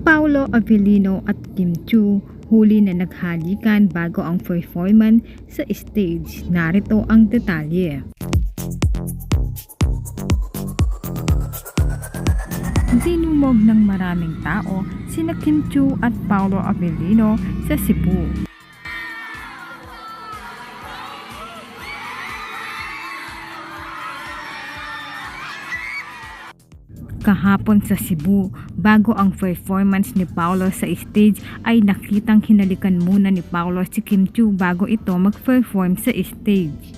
Paolo Avellino at Kim Chiu huli na naghalikan bago ang performance sa stage. Narito ang detalye. Dinumog ng maraming tao sina Kim Chiu at Paolo Avellino sa Cebu. Kahapon sa Cebu, bago ang performance ni Paolo sa stage ay nakitang hinalikan muna ni Paolo si Kim Chiu bago ito mag-perform sa stage.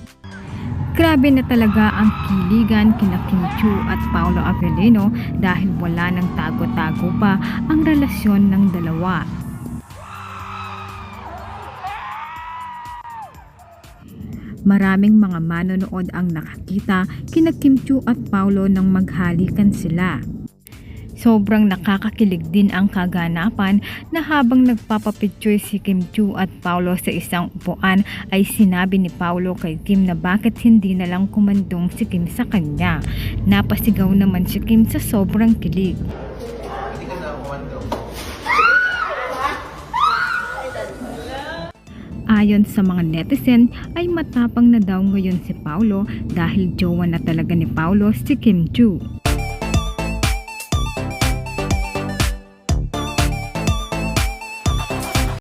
Grabe na talaga ang kiligan kina Kim Chiu at Paolo Avellino dahil wala nang tago-tago pa ang relasyon ng dalawa. Maraming mga manonood ang nakakita kina Kim Chiu at Paolo nang maghalikan sila. Sobrang nakakakilig din ang kaganapan na habang nagpapapicture si Kim Chiu at Paolo sa isang upuan ay sinabi ni Paolo kay Kim na bakit hindi na lang kumandong si Kim sa kanya. Napasigaw naman si Kim sa sobrang kilig. Ayon sa mga netizen ay matapang na daw ngayon si Paolo dahil jowa na talaga ni Paolo si Kim Chiu.